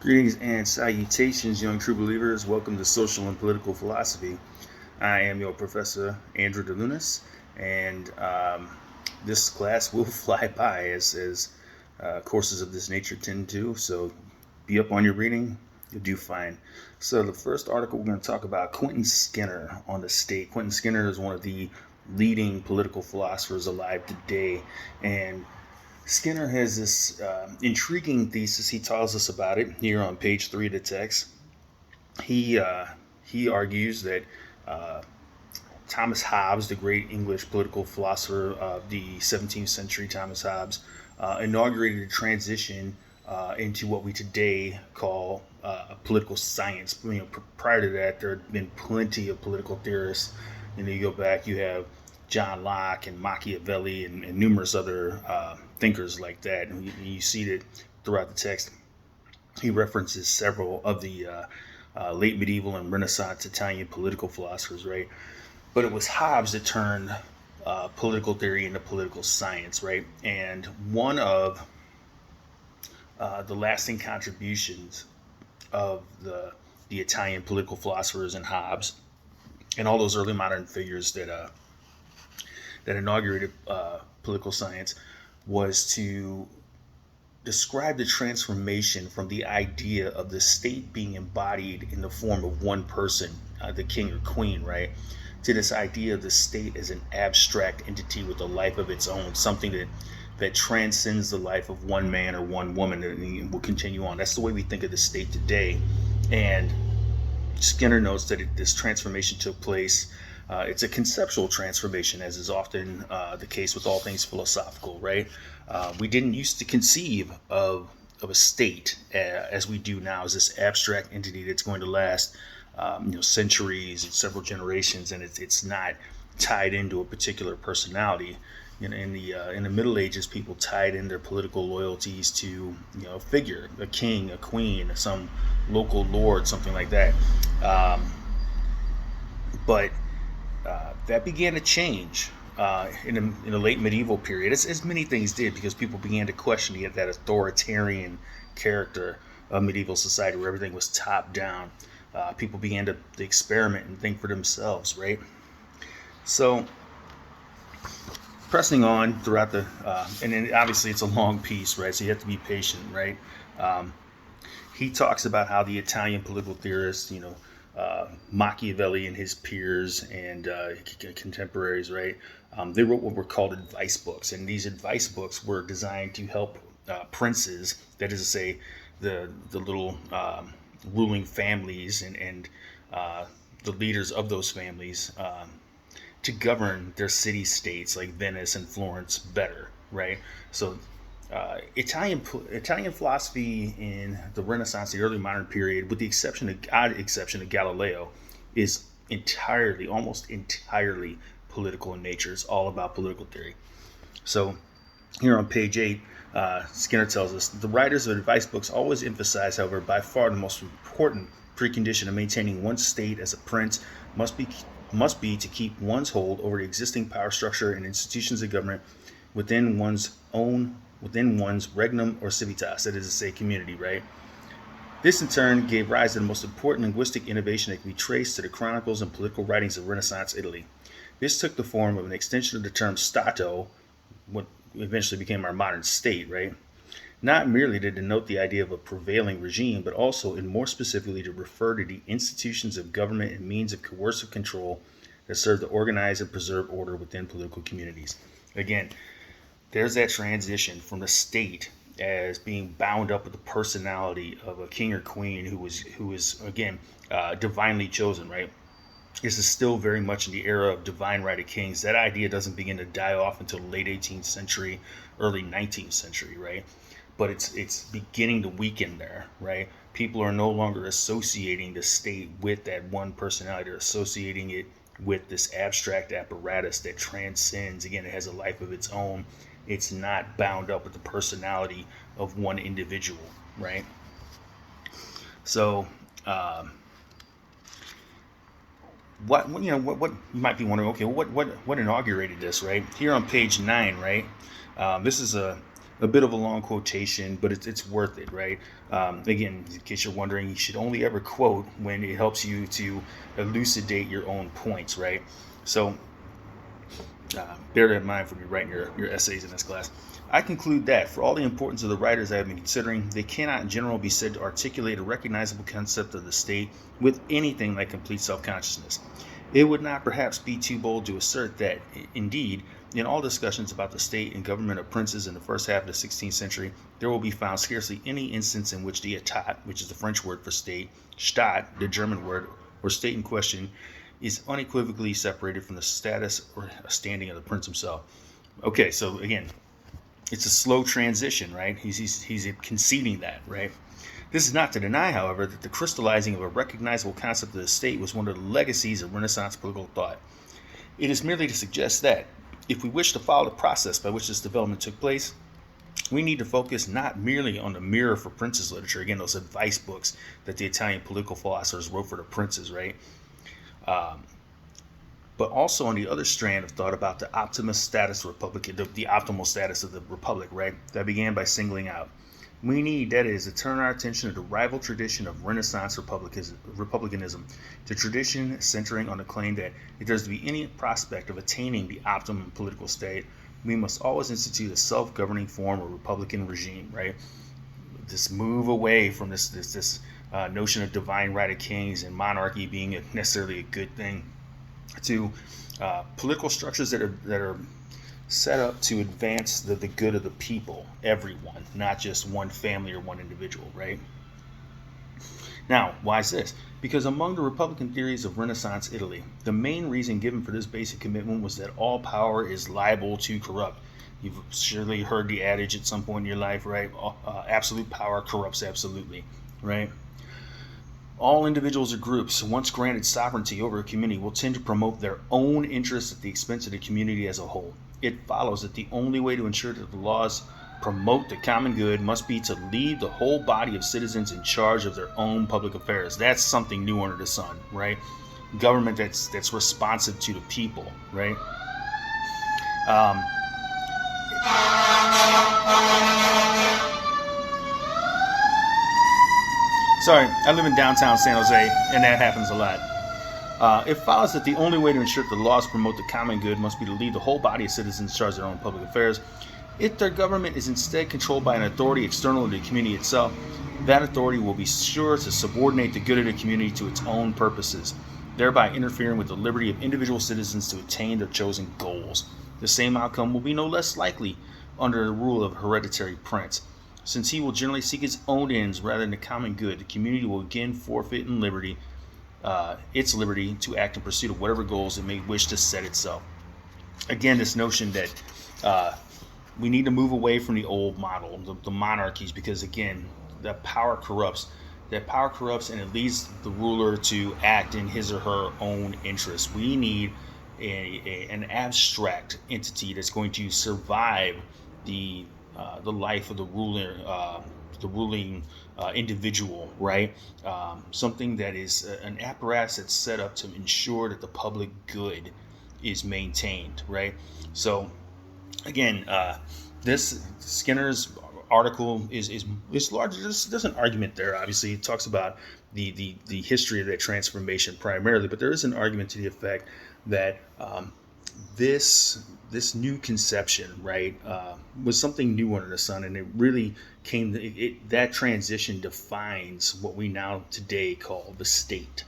Greetings and salutations, young true believers. Welcome to Social and Political Philosophy. I am your professor, Andrew DeLunas, and this class will fly by as courses of this nature tend to. So be up on your reading, you'll do fine. So the first article we're going to talk about Quentin Skinner on the state. Quentin Skinner is one of the leading political philosophers alive today, and Skinner has this intriguing thesis. He tells us about it here on page 3 of the text. He uh, he argues that uh, Thomas Hobbes, the great English political philosopher of the 17th century, Thomas Hobbes, inaugurated a transition into what we today call political science. Prior to that, there had been plenty of political theorists. You go back, you have John Locke and Machiavelli and numerous other thinkers like that. And you see that throughout the text. He references several of the late medieval and Renaissance Italian political philosophers, right? But it was Hobbes that turned political theory into political science, right? And one of the lasting contributions of the Italian political philosophers and Hobbes and all those early modern figures that inaugurated political science was to describe the transformation from the idea of the state being embodied in the form of one person, the king or queen, right, to this idea of the state as an abstract entity with a life of its own, something that transcends the life of one man or one woman, and will continue on. That's the way we think of the state today. And Skinner notes that this transformation took place. It's a conceptual transformation, as is often the case with all things philosophical, right? We didn't used to conceive of a state as we do now, as this abstract entity that's going to last centuries and several generations, and it's not tied into a particular personality. In the Middle Ages, people tied in their political loyalties to a figure, a king, a queen, some local lord, something like that. Um, but that began to change in the late medieval period, as many things did, because people began to question that authoritarian character of medieval society where everything was top down. People began to experiment and think for themselves, right? So pressing on throughout and then obviously it's a long piece, right? So you have to be patient, right? Um, he talks about how the Italian political theorists, Machiavelli and his peers and contemporaries, right? They wrote what were called advice books, and these advice books were designed to help princes, that is to say, the little ruling families and the leaders of those families, to govern their city states like Venice and Florence better, right? So Italian philosophy in the Renaissance, the early modern period, with the exception of Galileo, is almost entirely political in nature. It's all about political theory. So here on page 8, Skinner tells us the writers of advice books always emphasize, however, by far the most important precondition of maintaining one's state as a prince must be must be to keep one's hold over the existing power structure and institutions of government within one's regnum or civitas, that is to say, community, right? This in turn gave rise to the most important linguistic innovation that can be traced to the chronicles and political writings of Renaissance Italy. This took the form of an extension of the term Stato, what eventually became our modern state, right? Not merely to denote the idea of a prevailing regime, but also, and more specifically, to refer to the institutions of government and means of coercive control that serve to organize and preserve order within political communities. Again, there's that transition from the state as being bound up with the personality of a king or queen who is again divinely chosen, right? This is still very much in the era of divine right of kings. That idea doesn't begin to die off until the late 18th century, early 19th century, right? But it's beginning to weaken there, right? People are no longer associating the state with that one personality. They're associating it with this abstract apparatus that transcends. Again, it has a life of its own. It's not bound up with the personality of one individual, right? So, um, what you might be wondering, okay, what inaugurated this, right? Here on page 9, right? This is a bit of a long quotation, but it's worth it, right? Again, in case you're wondering, you should only ever quote when it helps you to elucidate your own points, right? So bear that in mind when you're writing your essays in this class. I conclude that, for all the importance of the writers I have been considering, they cannot in general be said to articulate a recognizable concept of the state with anything like complete self-consciousness. It would not perhaps be too bold to assert that, indeed, in all discussions about the state and government of princes in the first half of the 16th century, there will be found scarcely any instance in which the Etat, which is the French word for state, Staat, the German word, or state in question, is unequivocally separated from the status or standing of the prince himself. Okay, so again, it's a slow transition, right? He's conceding that, right? This is not to deny, however, that the crystallizing of a recognizable concept of the state was one of the legacies of Renaissance political thought. It is merely to suggest that, if we wish to follow the process by which this development took place, we need to focus not merely on the Mirror for Princes literature, again, those advice books that the Italian political philosophers wrote for the princes, right? But also on the other strand of thought about the optimal status of the optimal status of the republic, right? That began by singling out. We need, that is, to turn our attention to the rival tradition of Renaissance republicanism, the tradition centering on the claim that if there's to be any prospect of attaining the optimum political state, we must always institute a self-governing form of republican regime, right? This move away from this notion of divine right of kings and monarchy being necessarily a good thing, to political structures that are set up to advance the good of the people, everyone, not just one family or one individual, right? Now, why is this? Because among the Republican theories of Renaissance Italy, the main reason given for this basic commitment was that all power is liable to corrupt. You've surely heard the adage at some point in your life, right? Absolute power corrupts absolutely, right? All individuals or groups, once granted sovereignty over a community, will tend to promote their own interests at the expense of the community as a whole. It follows that the only way to ensure that the laws promote the common good must be to leave the whole body of citizens in charge of their own public affairs. That's something new under the sun, right? Government that's responsive to the people, right? Sorry, I live in downtown San Jose, and that happens a lot. It follows that the only way to ensure that the laws promote the common good must be to leave the whole body of citizens in charge of their own public affairs. If their government is instead controlled by an authority external to the community itself, that authority will be sure to subordinate the good of the community to its own purposes, thereby interfering with the liberty of individual citizens to attain their chosen goals. The same outcome will be no less likely under the rule of a hereditary prince. Since he will generally seek his own ends rather than the common good, the community will again forfeit its liberty to act in pursuit of whatever goals it may wish to set itself. Again, this notion that we need to move away from the old model, the monarchies, because again, that power corrupts. That power corrupts, and it leads the ruler to act in his or her own interests. We need an abstract entity that's going to survive the life of the ruling individual, right? Something that is an apparatus that's set up to ensure that the public good is maintained, right? So, again, this Skinner's article is larger. There's an argument there. Obviously, it talks about the history of that transformation primarily, but there is an argument to the effect that this new conception, right, was something new under the sun, and it really that transition defines what we now today call the state,